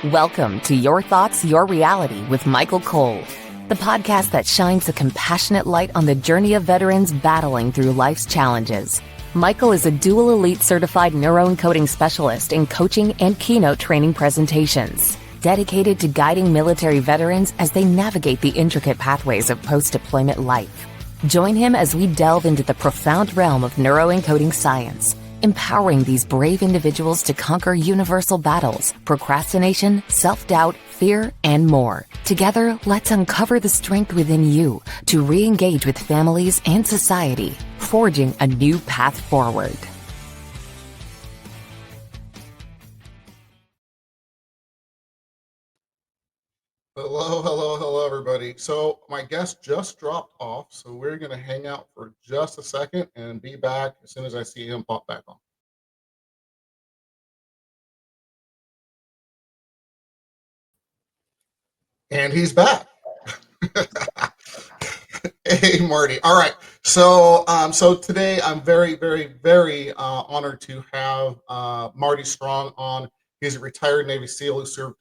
Welcome to Your Thoughts, Your Reality with Michael Cole, the podcast that shines a compassionate light on the journey of veterans battling through life's challenges. Michael is a dual elite certified neuroencoding specialist in coaching and keynote training presentations, dedicated to guiding military veterans as they navigate the intricate pathways of post-deployment life. Join him as we delve into the profound realm of neuroencoding science, empowering these brave individuals to conquer universal battles, procrastination, self-doubt, fear, and more. Together, let's uncover the strength within you to re-engage with families and society, forging a new path forward. Hello, everybody. So my guest just dropped off, so we're going to hang out for just a second and be back as soon as I see him pop back on. And he's back. Hey, Marty. All right. So today I'm very honored to have Marty Strong on. He's a retired Navy SEAL who served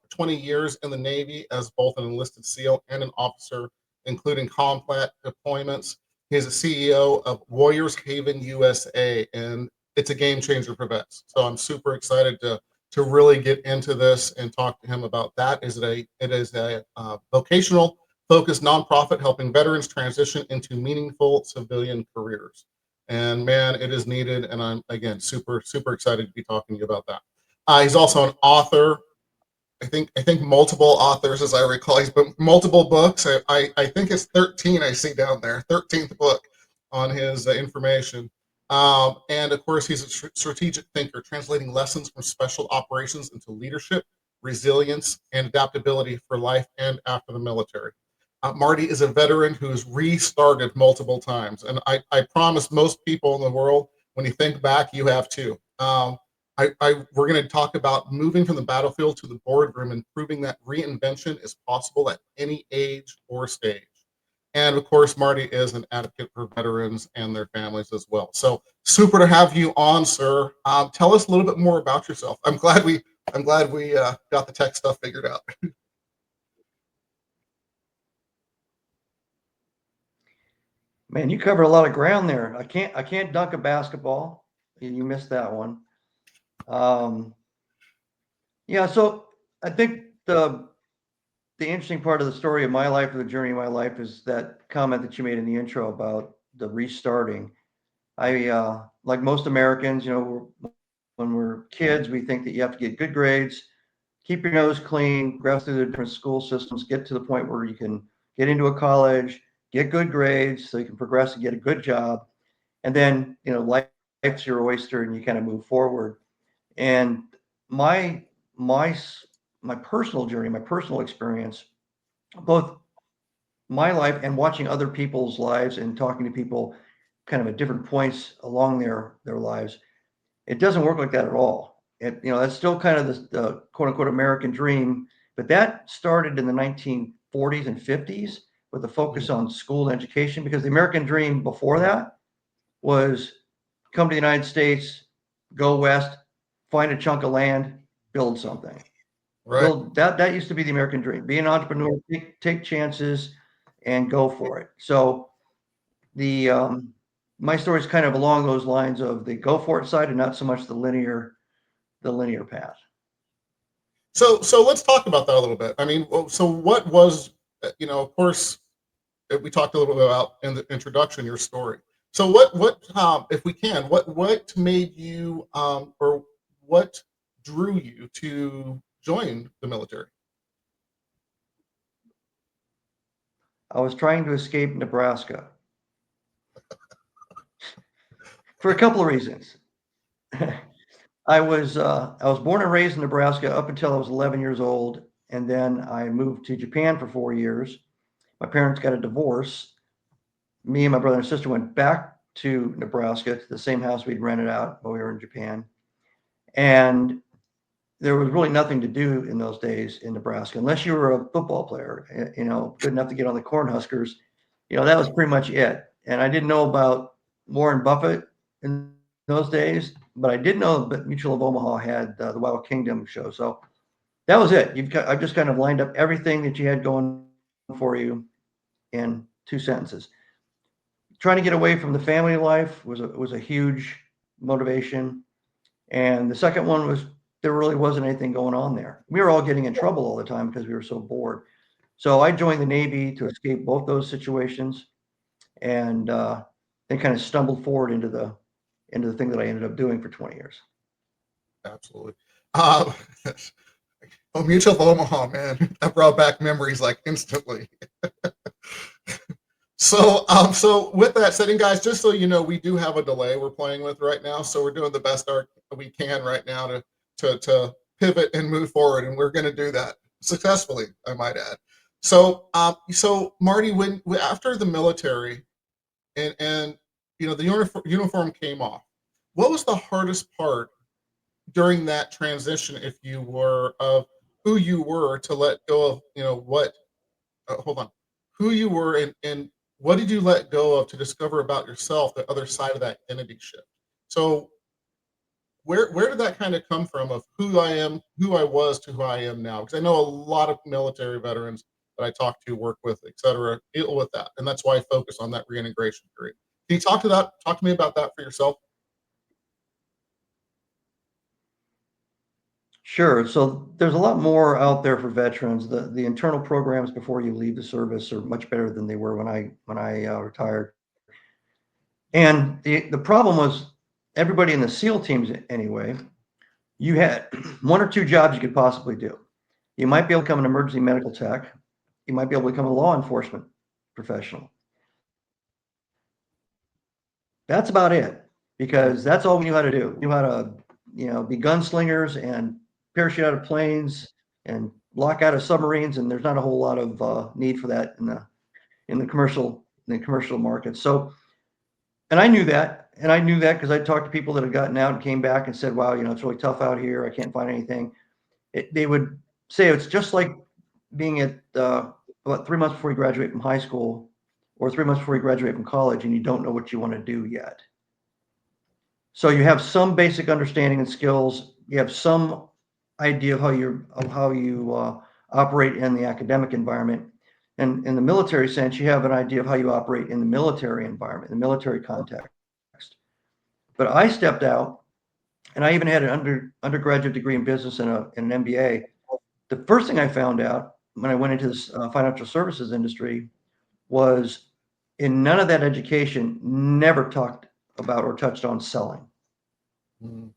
20 years in the Navy as both an enlisted SEAL and an officer, including combat deployments. He's a CEO of Warriors Haven USA, and it's a game changer for vets. So I'm super excited to really get into this and talk to him about that. It is a vocational focused nonprofit helping veterans transition into meaningful civilian careers. And man, it is needed. And I'm, again, super excited to be talking to you about that. He's also an author. I think multiple authors, as I recall. He's been multiple books. I think it's 13 I see down there, 13th book on his information. And of course, he's a strategic thinker, translating lessons from special operations into leadership, resilience, and adaptability for life and after the military. Marty is a veteran who's restarted multiple times. And I promise most people in the world, when you think back, you have too. We're going to talk about moving from the battlefield to the boardroom and proving that reinvention is possible at any age or stage. And of course, Marty is an advocate for veterans and their families as well. So super to have you on, sir. Tell us a little bit more about yourself. I'm glad we got the tech stuff figured out. Man, you cover a lot of ground there. I can't dunk a basketball. You missed that one. Yeah, so I think the interesting part of the story of my life, or the journey of my life, is that comment that you made in the intro about the restarting. I like most Americans, when we're kids, we think that you have to get good grades, keep your nose clean, go through the different school systems, get to the point where you can get into a college, get good grades so you can progress and get a good job. And then, life's your oyster and you kind of move forward. And my personal journey, my personal experience, both my life and watching other people's lives and talking to people kind of at different points along their lives, it doesn't work like that at all. That's still kind of the quote unquote American dream, but that started in the 1940s and 50s with a focus on school and education, because the American dream before that was come to the United States, go west, find a chunk of land, build something. Right. That used to be the American dream. Be an entrepreneur, take chances, and go for it. So my story is kind of along those lines of the go for it side, and not so much the linear path. So let's talk about that a little bit. I mean, so what was, of course, we talked a little bit about in the introduction your story. So what if we can, what made you or what drew you to join the military? I was trying to escape Nebraska for a couple of reasons. I was born and raised in Nebraska up until I was 11 years old, and then I moved to Japan for 4 years. My parents got a divorce. Me and my brother and sister went back to Nebraska, to the same house we'd rented out while we were in Japan. And there was really nothing to do in those days in Nebraska, unless you were a football player, good enough to get on the Cornhuskers. That was pretty much it. And I didn't know about Warren Buffett in those days, but I did know that Mutual of Omaha had the Wild Kingdom show. So that was it. I've just kind of lined up everything that you had going for you in 2 sentences. Trying to get away from the family life was a huge motivation. And the second one was there really wasn't anything going on there. We were all getting in trouble all the time because we were so bored. So I joined the Navy to escape both those situations, and then kind of stumbled forward into the thing that I ended up doing for 20 years. Absolutely. Um, oh, Mutual of Omaha, man, that brought back memories like instantly. So with that said, and guys, just so you know, we do have a delay we're playing with right now, so we're doing the best we can right now to pivot and move forward, and we're going to do that successfully, I might add. So Marty, when after the military and the uniform came off, what was the hardest part during that transition, if you were, of who you were to let go of, what? Hold on, who you were and what did you let go of to discover about yourself, the other side of that identity shift? So where did that kind of come from, of who I am, who I was to who I am now? Because I know a lot of military veterans that I talk to, work with, et cetera, deal with that. And that's why I focus on that reintegration period. Can you talk to me about that for yourself? Sure. So there's a lot more out there for veterans. The internal programs before you leave the service are much better than they were when I retired. And the problem was everybody in the SEAL teams anyway, you had one or two jobs you could possibly do. You might be able to become an emergency medical tech. You might be able to become a law enforcement professional. That's about it, because that's all we knew how to do. We knew how to, be gunslingers and parachute out of planes and lock out of submarines. And there's not a whole lot of need for that in the commercial market. So, and I knew that, because I talked to people that had gotten out and came back and said, "Wow, it's really tough out here. I can't find anything." They would say it's just like being at about 3 months before you graduate from high school, or 3 months before you graduate from college, and you don't know what you want to do yet. So you have some basic understanding and skills. You have some idea of how you operate in the academic environment, and in the military sense, you have an idea of how you operate in the military environment, the military context. But I stepped out, and I even had an undergraduate degree in business and an MBA. The first thing I found out when I went into this financial services industry was, in none of that education, never talked about or touched on selling. Mm.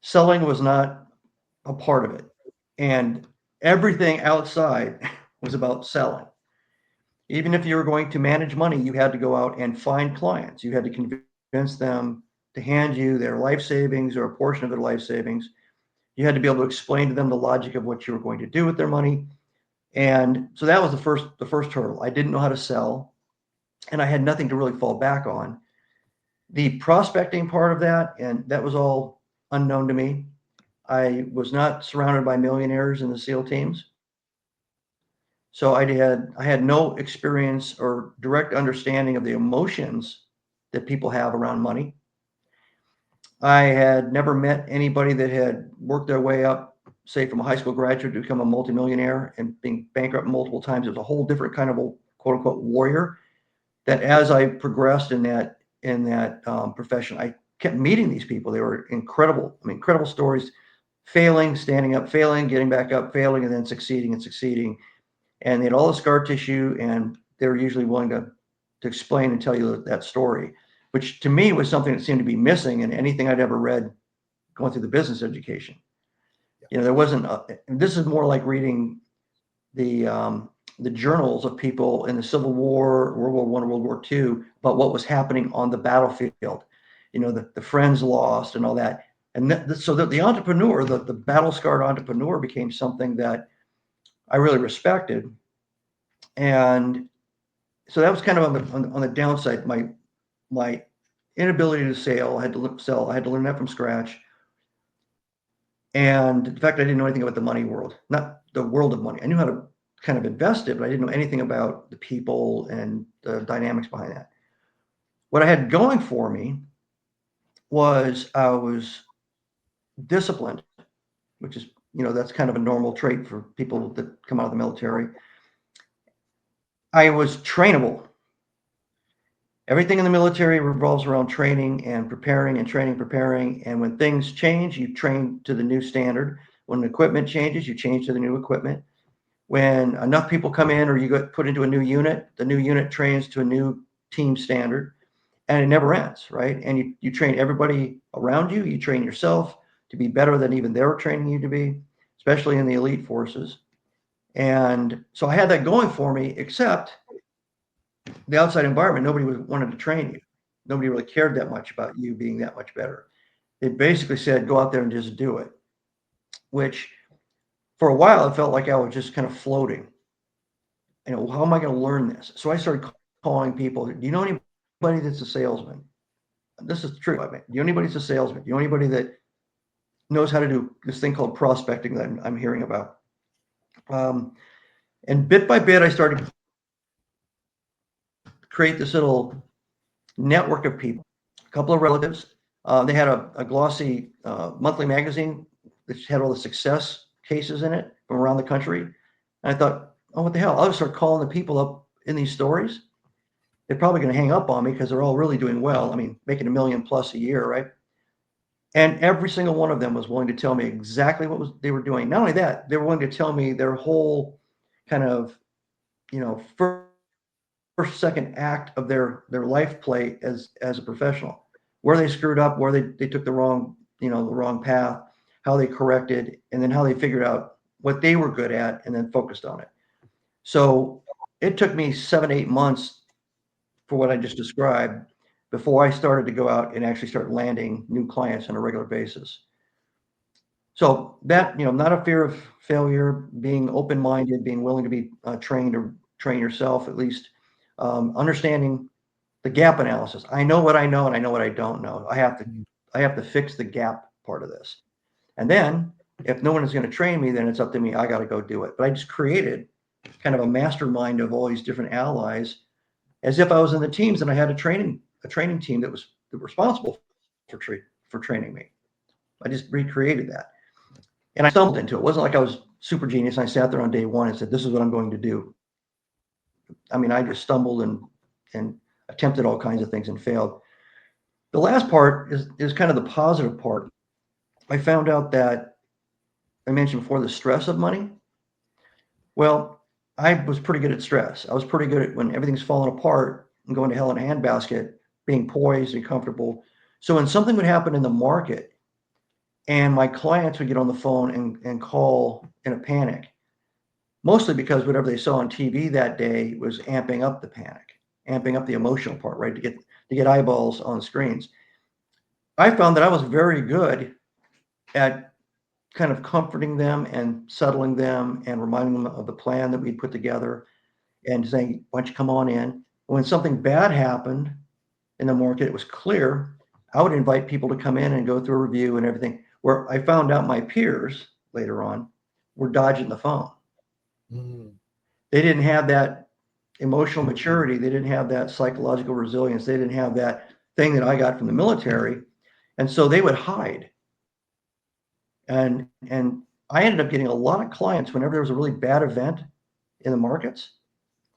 Selling was not a part of it. And everything outside was about selling. Even if you were going to manage money, you had to go out and find clients. You had to convince them to hand you their life savings or a portion of their life savings. You had to be able to explain to them the logic of what you were going to do with their money. And so that was the first hurdle. I didn't know how to sell, and I had nothing to really fall back on. The prospecting part of that, and that was all unknown to me. I was not surrounded by millionaires in the SEAL teams. So I had no experience or direct understanding of the emotions that people have around money. I had never met anybody that had worked their way up, say from a high school graduate to become a multimillionaire and being bankrupt multiple times. It was a whole different kind of a quote unquote warrior. That as I progressed in that profession, I kept meeting these people. They were incredible. I mean, incredible stories, failing, standing up, failing, getting back up, failing, and then succeeding and succeeding. And they had all the scar tissue, and they were usually willing to explain and tell you that story, which to me was something that seemed to be missing in anything I'd ever read going through the business education. There wasn't. This is more like reading the journals of people in the Civil War, World War I, World War II, about what was happening on the battlefield. The friends lost and all that. And so the entrepreneur, the battle-scarred entrepreneur, became something that I really respected. And so that was kind of on the downside. My inability to sell, I had to learn that from scratch. And the fact I didn't know anything about the money world, not the world of money. I knew how to kind of invest it, but I didn't know anything about the people and the dynamics behind that. What I had going for me was I was disciplined, which is that's kind of a normal trait for people that come out of the military. I was trainable. Everything in the military revolves around training and preparing and training, preparing. And when things change, you train to the new standard. When equipment changes, you change to the new equipment. When enough people come in or you get put into a new unit, the new unit trains to a new team standard, and it never ends, right? And you train everybody around you. You train yourself to be better than even they're training you to be, especially in the elite forces. And so I had that going for me, except the outside environment, nobody wanted to train you. Nobody really cared that much about you being that much better. They basically said, go out there and just do it, which for a while, it felt like I was just kind of floating. How am I going to learn this? So I started calling people. Do you know anybody that's a salesman? This is true. I mean, do you know anybody that's a salesman? Do you know anybody that knows how to do this thing called prospecting that I'm hearing about? And bit by bit, I started to create this little network of people, a couple of relatives. They had a glossy monthly magazine that had all the success cases in it from around the country. And I thought, oh, what the hell? I'll just start calling the people up in these stories. They're probably going to hang up on me because they're all really doing well. I mean, making $1 million plus a year, right? And every single one of them was willing to tell me exactly what they were doing. Not only that, they were willing to tell me their whole kind of, first, second act of their life play as a professional, where they screwed up, where they took the wrong path, how they corrected, and then how they figured out what they were good at and then focused on it. So it took me 7-8 months for what I just described before I started to go out and actually start landing new clients on a regular basis. So that, not a fear of failure, being open-minded, being willing to be trained or train yourself, at least understanding the gap analysis. I know what I know and I know what I don't know. I have to fix the gap part of this. And then if no one is going to train me, then it's up to me. I got to go do it. But I just created kind of a mastermind of all these different allies, as if I was in the teams and I had a training team that was responsible for training me. I just recreated that. And I stumbled into it. It wasn't like I was super genius. I sat there on day one and said, this is what I'm going to do. I mean, I just stumbled and attempted all kinds of things and failed. The last part is kind of the positive part. I found out that I mentioned before the stress of money. Well, I was pretty good at stress. I was pretty good at when everything's falling apart and going to hell in a handbasket, being poised and comfortable. So when something would happen in the market and my clients would get on the phone and call in a panic, mostly because whatever they saw on TV that day was amping up the panic, amping up the emotional part, right? To get eyeballs on screens. I found that I was very good at kind of comforting them and settling them and reminding them of the plan that we'd put together and saying, why don't you come on in? When something bad happened in the market, it was clear, I would invite people to come in and go through a review and everything, where I found out my peers later on were dodging the phone. They didn't have that emotional maturity. They didn't have that psychological resilience. They didn't have that thing that I got from the military. And so they would hide. And I ended up getting a lot of clients whenever there was a really bad event in the markets,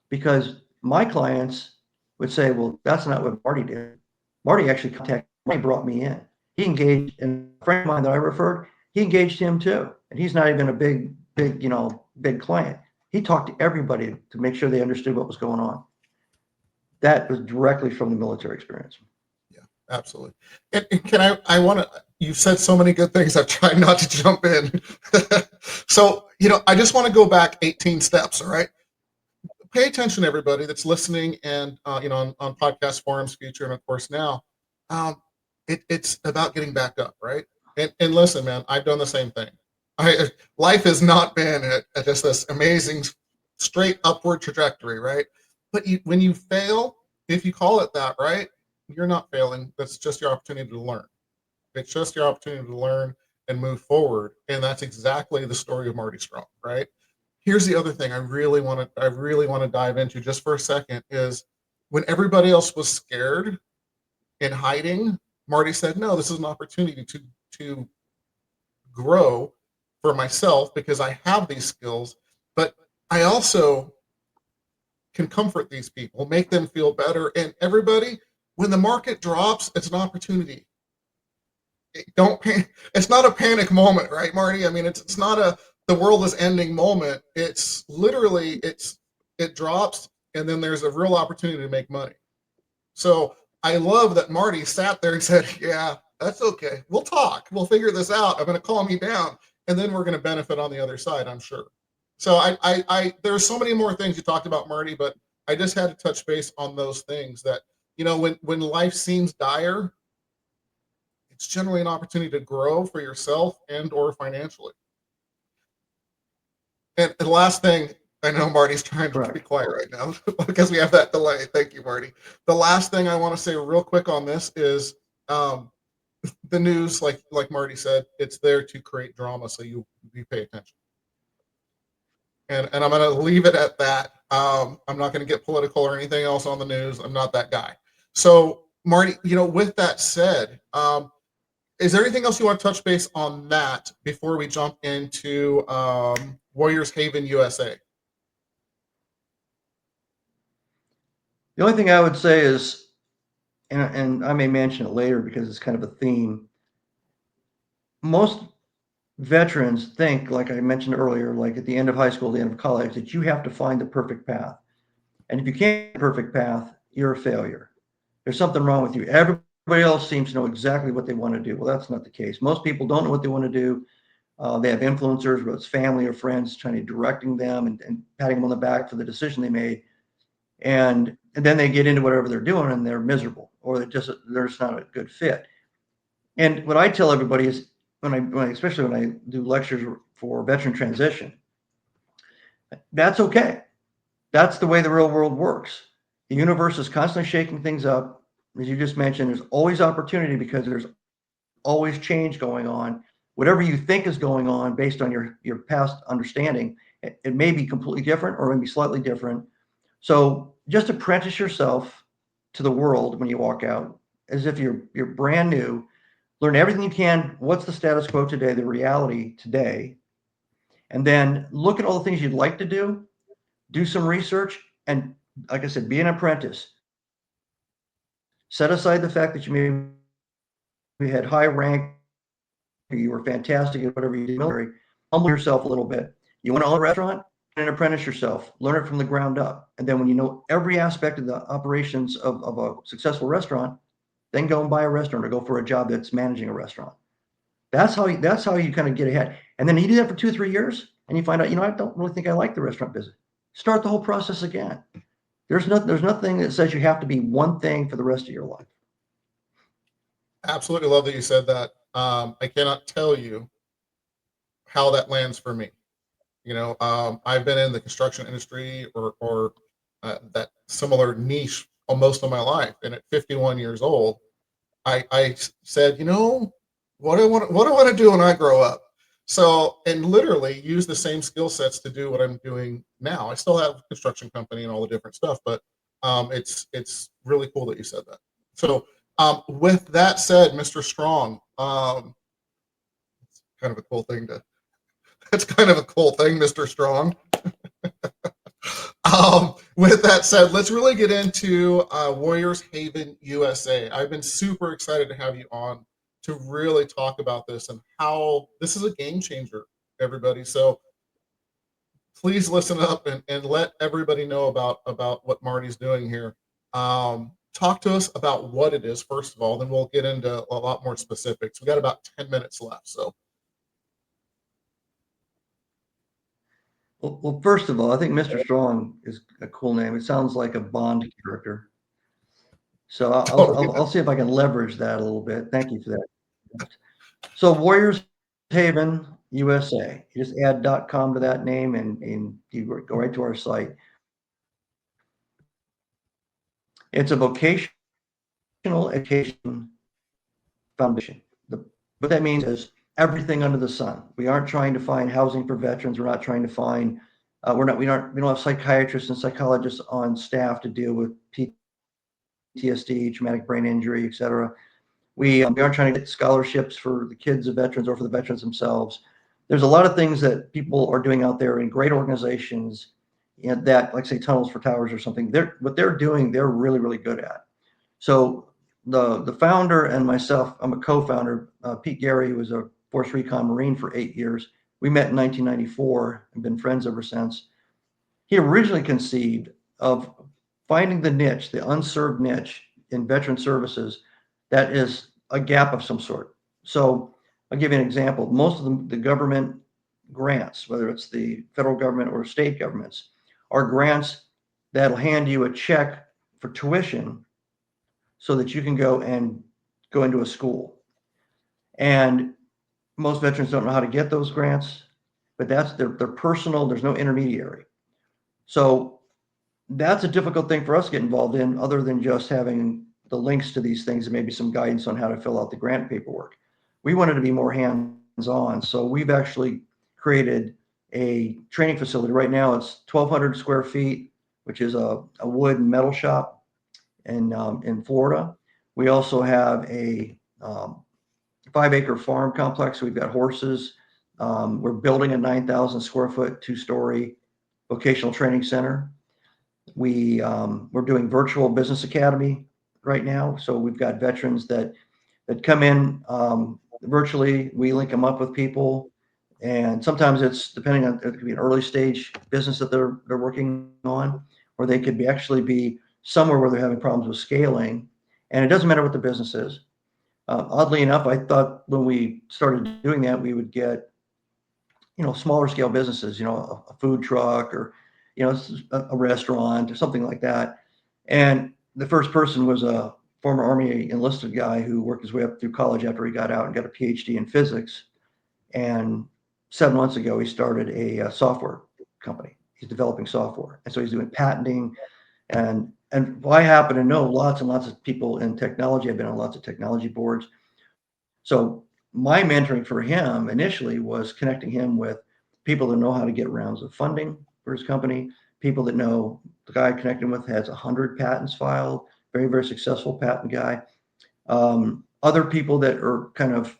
because my clients would say, well, that's not what Marty did. Marty actually contacted me, brought me in. He engaged, and a friend of mine that I referred, he engaged him too. And he's not even a big client. He talked to everybody to make sure they understood what was going on. That was directly from the military experience. Yeah, absolutely. And I want to, you've said so many good things. I've tried not to jump in. So, I just want to go back 18 steps. All right. Pay attention, everybody that's listening and, on podcast forums, future, and of course now, it's about getting back up. Right. And listen, man, I've done the same thing. Life has not been at just this amazing straight upward trajectory, right? But when you fail, if you call it that, right, you're not failing. That's just your opportunity to learn. It's just your opportunity to learn and move forward. And that's exactly the story of Marty Strong, right? Here's the other thing I really want to dive into just for a second is when everybody else was scared and hiding, Marty said, no, this is an opportunity to grow for myself because I have these skills, but I also can comfort these people, make them feel better. And everybody, when the market drops, it's an opportunity. Don't panic. It's not a panic moment, right, Marty? I mean, it's not a the world is ending moment. It's literally it drops, and then there's a real opportunity to make money. So I love that Marty sat there and said, "Yeah, that's okay. We'll talk. We'll figure this out. I'm going to calm you down, and then we're going to benefit on the other side, I'm sure." So there's so many more things you talked about, Marty, but I just had to touch base on those things that, when life seems dire, it's generally an opportunity to grow for yourself and or financially. And the last thing, I know Marty's trying to be quiet right now because we have that delay. Thank you, Marty. The last thing I want to say real quick on this is the news, like Marty said, it's there to create drama, so you pay attention. And I'm going to leave it at that. I'm not going to get political or anything else on the news. I'm not that guy. So, Marty, with that said, is there anything else you want to touch base on that before we jump into Warriors Haven, USA? The only thing I would say is, and I may mention it later because it's kind of a theme. Most veterans think, like I mentioned earlier, like at the end of high school, the end of college, that you have to find the perfect path. And if you can't find the perfect path, you're a failure. There's something wrong with you. Everybody else seems to know exactly what they want to do. Well, that's not the case. Most people don't know what they want to do. They have influencers, whether it's family or friends, trying to directing them and patting them on the back for the decision they made. And then they get into whatever they're doing and they're miserable, or they're just not a good fit. And what I tell everybody is, especially when I do lectures for veteran transition, that's okay. That's the way the real world works. The universe is constantly shaking things up. As you just mentioned, there's always opportunity because there's always change going on. Whatever you think is going on based on your past understanding, it may be completely different or maybe slightly different. So just apprentice yourself to the world when you walk out as if you're brand new. Learn everything you can. What's the status quo today, the reality today? And then look at all the things you'd like to do some research, and like I said, be an apprentice. Set aside the fact that you maybe had high rank, or you were fantastic at whatever you did in the military. Humble yourself a little bit. You want to own a restaurant? And apprentice yourself. Learn it from the ground up. And then when you know every aspect of the operations of a successful restaurant, then go and buy a restaurant or go for a job that's managing a restaurant. That's how you kind of get ahead. And then you do that for 2 or 3 years and you find out, I don't really think I like the restaurant business. Start the whole process again. There's nothing that says you have to be one thing for the rest of your life. Absolutely love that you said that. I cannot tell you how that lands for me. I've been in the construction industry or that similar niche most of my life, and at 51 years old, I said, what do I want to do when I grow up? So, and literally use the same skill sets to do what I'm doing now. I still have a construction company and all the different stuff, but it's really cool that you said that. So, with that said, Mr. Strong, it's kind of a cool thing That's kind of a cool thing, Mr. Strong. With that said, let's really get into Warriors Haven, USA. I've been super excited to have you on to really talk about this and how this is a game changer, everybody. So please listen up and let everybody know about what Marty's doing here. Talk to us about what it is, first of all, then we'll get into a lot more specifics. We got about 10 minutes left, so. Well, first of all, I think Mr. Strong is a cool name. It sounds like a Bond character. So I'll see if I can leverage that a little bit. Thank you for that. So Warriors Haven, USA. You just add .com to that name and you go right to our site. It's a vocational education foundation. What that means is everything under the sun. We aren't trying to find housing for veterans. We're not trying to find. We don't have psychiatrists and psychologists on staff to deal with PTSD, traumatic brain injury, et cetera. We aren't trying to get scholarships for the kids of veterans or for the veterans themselves. there's a lot of things that people are doing out there in great organizations, and that, like say Tunnels for Towers or something, what they're doing, they're really, really good at. So the founder and myself, I'm a co-founder, Pete Gary, who was a Force Recon Marine for 8 years. We met in 1994 and been friends ever since. He originally conceived of finding the niche, the unserved niche in veteran services that is a gap of some sort. So I'll give you an example. Most of the government grants, whether it's the federal government or state governments, are grants that'll hand you a check for tuition so that you can go into a school. And most veterans don't know how to get those grants, but they're personal. There's no intermediary. So that's a difficult thing for us to get involved in, other than just having the links to these things and maybe some guidance on how to fill out the grant paperwork. We wanted to be more hands-on, so we've actually created a training facility. Right now, it's 1,200 square feet, which is a wood and metal shop in Florida. We also have a 5-acre farm complex. We've got horses. We're building a 9,000 square foot, 2-story vocational training center. We're doing virtual business academy right now. So we've got veterans that come in virtually. We link them up with people, and sometimes it's depending on, it could be an early stage business that they're working on, or they could actually be somewhere where they're having problems with scaling, and it doesn't matter what the business is. Oddly enough, I thought when we started doing that, we would get, smaller scale businesses, a food truck, or, a restaurant or something like that. And the first person was a former Army enlisted guy who worked his way up through college after he got out and got a PhD in physics. And 7 months ago, he started a software company. He's developing software. And so he's doing patenting. And I happen to know lots and lots of people in technology. I've been on lots of technology boards. So my mentoring for him initially was connecting him with people that know how to get rounds of funding for his company, people that know. The guy I connected with has 100 patents filed, very, very successful patent guy. Other people that are kind of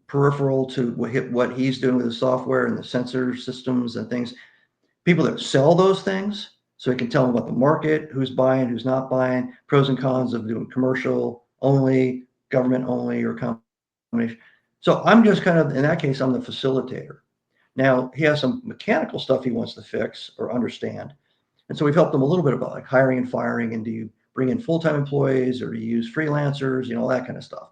peripheral to what he's doing with the software and the sensor systems and things, people that sell those things, so he can tell them about the market, who's buying, who's not buying, pros and cons of doing commercial only, government only, or combination. So I'm just kind of, in that case, I'm the facilitator. Now, he has some mechanical stuff he wants to fix or understand. And so we've helped him a little bit about like hiring and firing, and do you bring in full-time employees, or do you use freelancers, all that kind of stuff.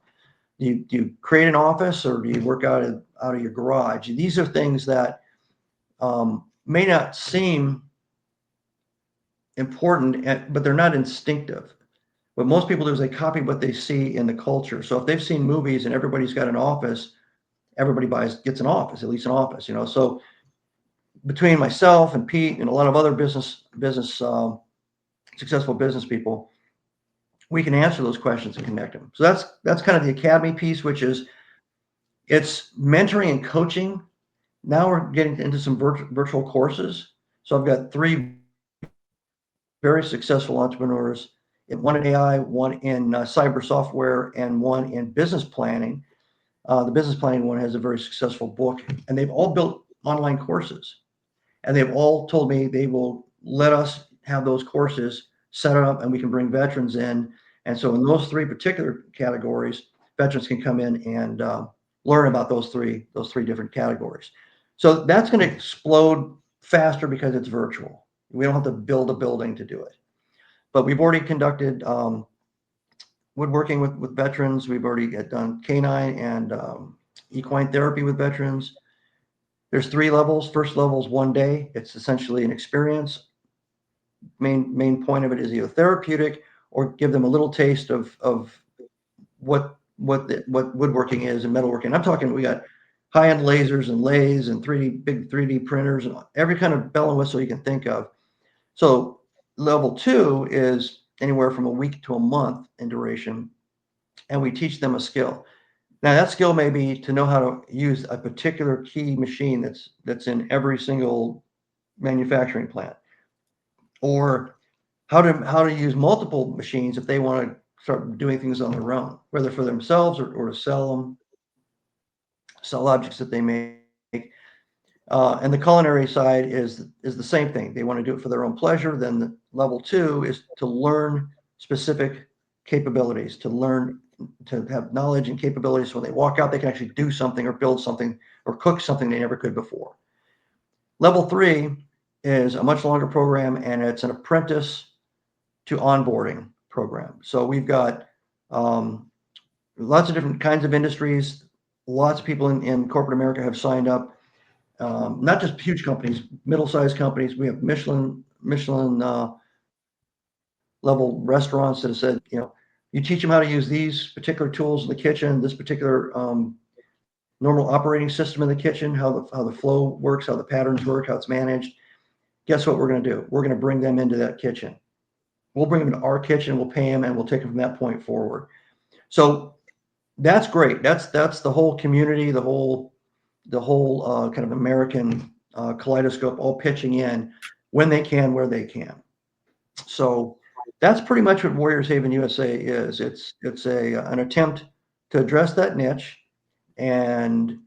Do you create an office, or do you work out of your garage? These are things that may not seem important, but they're not instinctive. What most people do is they copy what they see in the culture. So if they've seen movies and everybody's got an office, everybody gets an office, at least an office. So between myself and Pete and a lot of other successful business people, we can answer those questions and connect them. So that's kind of the academy piece, which is, it's mentoring and coaching. Now we're getting into some virtual courses. So I've got 3 very successful entrepreneurs, one in AI, one in cyber software, and one in business planning. The business planning one has a very successful book, and they've all built online courses. And they've all told me they will let us have those courses set up, and we can bring veterans in. And so in those 3 particular categories, veterans can come in and learn about those three different categories. So that's going to explode faster because it's virtual. We don't have to build a building to do it. But we've already conducted woodworking with veterans. We've already done canine and equine therapy with veterans. There's 3 levels. First level is 1 day. It's essentially an experience. Main point of it is either therapeutic or give them a little taste of what woodworking is and metalworking. I'm talking, we got high-end lasers and lathes and big 3D printers and every kind of bell and whistle you can think of. So level 2 is anywhere from a week to a month in duration, and we teach them a skill. Now that skill may be to know how to use a particular key machine that's in every single manufacturing plant, or how to use multiple machines if they want to start doing things on their own, whether for themselves or to sell objects that they make. And the culinary side is the same thing. They want to do it for their own pleasure. Then the level 2 is to learn specific capabilities, to learn to have knowledge and capabilities. So when they walk out, they can actually do something or build something or cook something they never could before. Level 3 is a much longer program, and it's an apprentice to onboarding program. So we've got lots of different kinds of industries. Lots of people in corporate America have signed up. Not just huge companies, middle-sized companies. We have Michelin level restaurants that have said, you teach them how to use these particular tools in the kitchen, this particular normal operating system in the kitchen, how the flow works, how the patterns work, how it's managed. Guess what we're going to do? We're going to bring them into that kitchen. We'll bring them to our kitchen, we'll pay them, and we'll take them from that point forward. So that's great. That's the whole community, the whole kind of American kaleidoscope all pitching in when they can, where they can. So that's pretty much what Warriors Haven USA is. It's an attempt to address that niche, and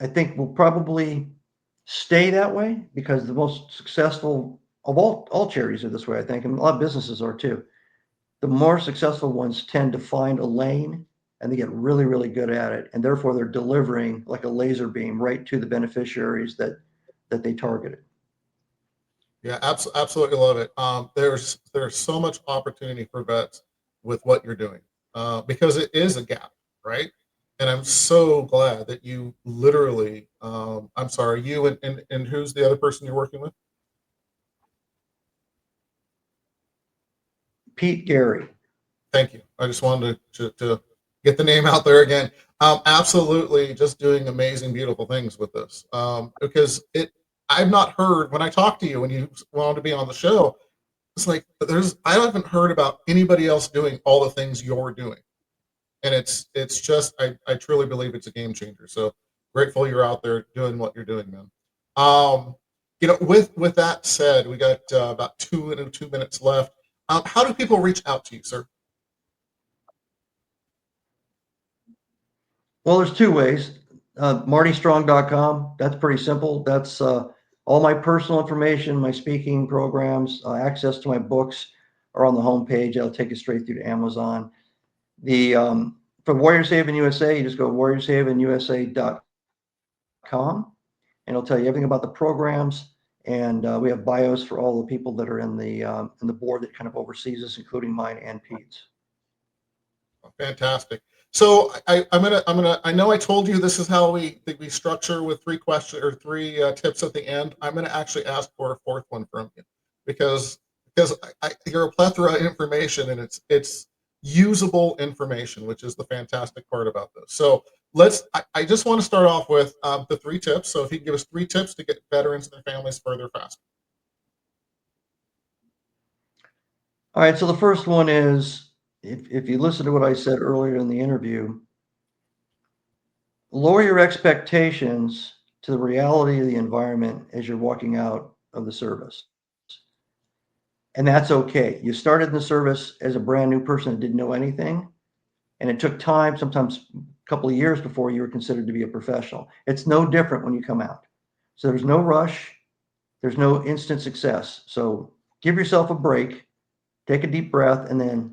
I think we'll probably stay that way because the most successful of all charities are this way, I think, and a lot of businesses are too. The more successful ones tend to find a lane, and they get really, really good at it, and therefore they're delivering like a laser beam right to the beneficiaries that they targeted. Yeah, absolutely love it. There's so much opportunity for vets with what you're doing because it is a gap, right? And I'm so glad that you literally, I'm sorry, you and who's the other person you're working with? Pete Gary. Thank you. I just wanted to get the name out there again. Absolutely, just doing amazing, beautiful things with this because I've not heard when I talked to you when you wanted to be on the show. It's like I haven't heard about anybody else doing all the things you're doing, and it's just I truly believe it's a game changer. So grateful you're out there doing what you're doing, man. With that said, we got about 2 minutes left. How do people reach out to you, sir? Well, there's 2 ways. MartyStrong.com. That's pretty simple. That's all my personal information, my speaking programs, access to my books are on the homepage. That'll take you straight through to Amazon. For Warriors Haven USA, you just go to warriorshavenusa.com, and it'll tell you everything about the programs. And we have bios for all the people that are in the board that kind of oversees us, including mine and Pete's. Fantastic. So I'm gonna. I know I told you this is how we structure with 3 questions or 3 tips at the end. I'm gonna actually ask for a 4th one from you because you're a plethora of information and it's usable information, which is the fantastic part about this. So I just want to start off with the 3 tips. So if you can give us 3 tips to get veterans and their families further faster. All right. So the first one is, if you listen to what I said earlier in the interview, lower your expectations to the reality of the environment as you're walking out of the service. And that's okay. You started in the service as a brand new person that didn't know anything, and it took time, sometimes a couple of years before you were considered to be a professional. It's no different when you come out. So there's no rush. There's no instant success. So give yourself a break, take a deep breath, and then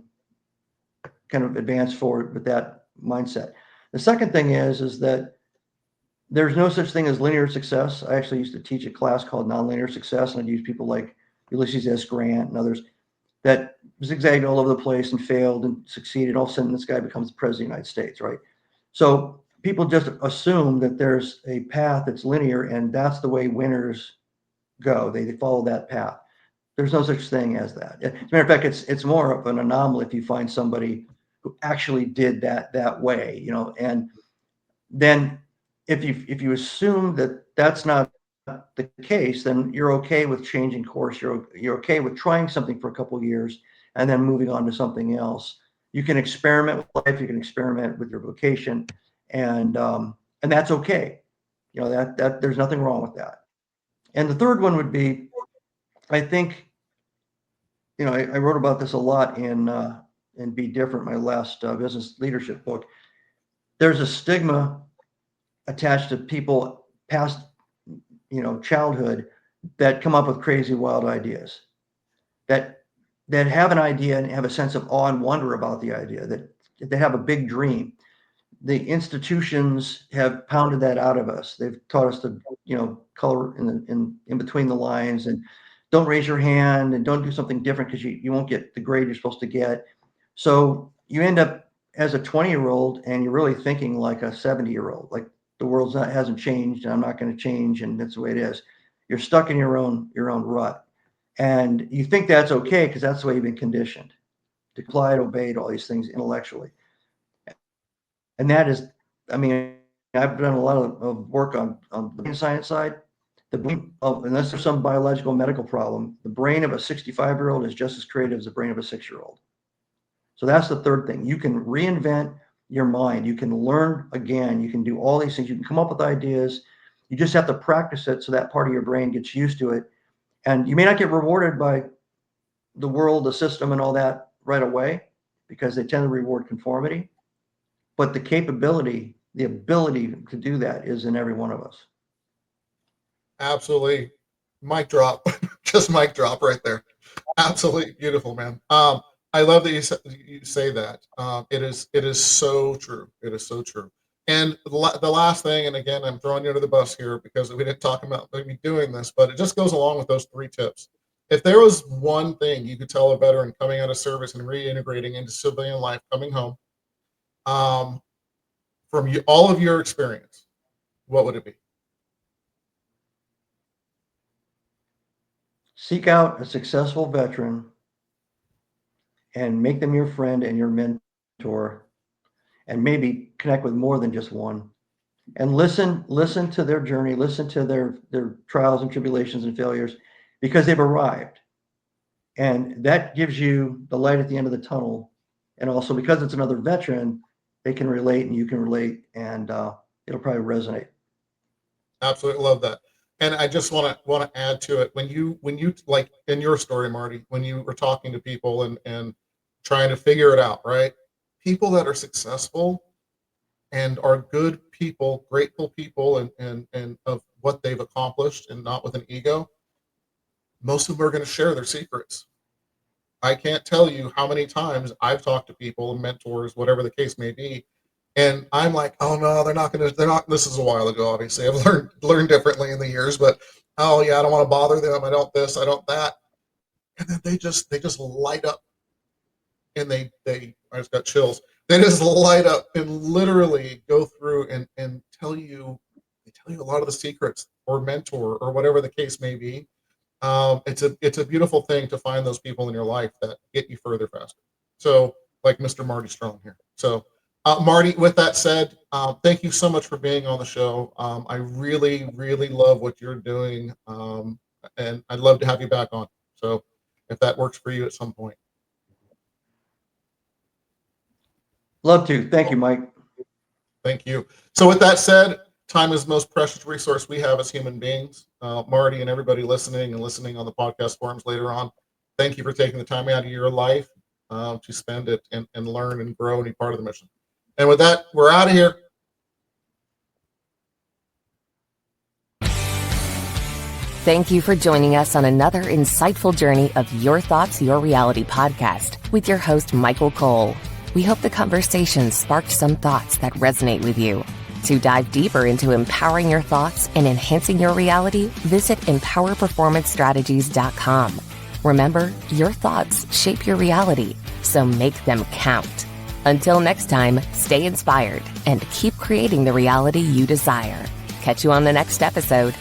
kind of advance forward with that mindset. The second thing is that there's no such thing as linear success. I actually used to teach a class called nonlinear success, and I'd use people like Ulysses S. Grant and others that zigzagged all over the place and failed and succeeded. All of a sudden, this guy becomes the president of the United States, right? So people just assume that there's a path that's linear, and that's the way winners go. They follow that path. There's no such thing as that. As a matter of fact, it's more of an anomaly if you find somebody who actually did that way, and then if you assume that that's not the case, then you're okay with changing course. You're okay with trying something for a couple of years and then moving on to something else. You can experiment with life. You can experiment with your vocation, and that's okay. That there's nothing wrong with that. And the third one would be, I think, I wrote about this a lot in Be Different, my last business leadership book. There's a stigma attached to people past, childhood that come up with crazy, wild ideas that have an idea and have a sense of awe and wonder about the idea, that they have a big dream. The institutions have pounded that out of us. They've taught us to, color in between the lines, and don't raise your hand and don't do something different because you won't get the grade you're supposed to get. So you end up as a 20-year-old and you're really thinking like a 70-year-old, like the world hasn't changed and I'm not going to change and that's the way it is. You're stuck in your own rut. And you think that's okay because that's the way you've been conditioned to comply, obey all these things intellectually. And that is, I've done a lot of work on the brain science side. The brain, unless there's some biological medical problem, the brain of a 65-year-old is just as creative as the brain of a 6-year-old. So that's the third thing. You can reinvent your mind. You can learn again. You can do all these things. You can come up with ideas. You just have to practice it so that part of your brain gets used to it. And you may not get rewarded by the world, the system, and all that right away because they tend to reward conformity. But the capability, the ability to do that is in every one of us. Absolutely. Mic drop. Just mic drop right there. Absolutely beautiful, man. I love that you say that. It is so true. It is so true. And the last thing, and again, I'm throwing you under the bus here because we didn't talk about maybe doing this, but it just goes along with those 3 tips. If there was one thing you could tell a veteran coming out of service and reintegrating into civilian life, coming home, from all of your experience, what would it be? Seek out a successful veteran and make them your friend and your mentor, and maybe connect with more than just one. And listen to their journey, listen to their trials and tribulations and failures, because they've arrived. And that gives you the light at the end of the tunnel. And also because it's another veteran, they can relate and you can relate, and it'll probably resonate. Absolutely love that. And I just want to add to it, when you like in your story, Marty, when you were talking to people and trying to figure it out, right? People that are successful and are good people, grateful people, and of what they've accomplished, and not with an ego, most of them are going to share their secrets. I can't tell you how many times I've talked to people, mentors, whatever the case may be, and I'm like, oh no, they're not. This is a while ago, obviously. I've learned differently in the years, but oh yeah, I don't want to bother them. I don't this, I don't that. And then they just light up, and I just got chills. They just light up and literally go through and tell you a lot of the secrets, or mentor, or whatever the case may be. It's a beautiful thing to find those people in your life that get you further faster. So like Mr. Marty Strong here. So Marty, with that said, thank you so much for being on the show. I really, really love what you're doing. And I'd love to have you back on. So if that works for you at some point. Love to. Thank you, Mike. Thank you. So with that said, time is the most precious resource we have as human beings. Marty and everybody listening on the podcast forums later on, thank you for taking the time out of your life to spend it and learn and grow and be part of the mission. And with that, we're out of here. Thank you for joining us on another insightful journey of Your Thoughts, Your Reality podcast with your host, Michael Cole. We hope the conversation sparked some thoughts that resonate with you. To dive deeper into empowering your thoughts and enhancing your reality, visit empowerperformancestrategies.com. Remember, your thoughts shape your reality, so make them count. Until next time, stay inspired and keep creating the reality you desire. Catch you on the next episode.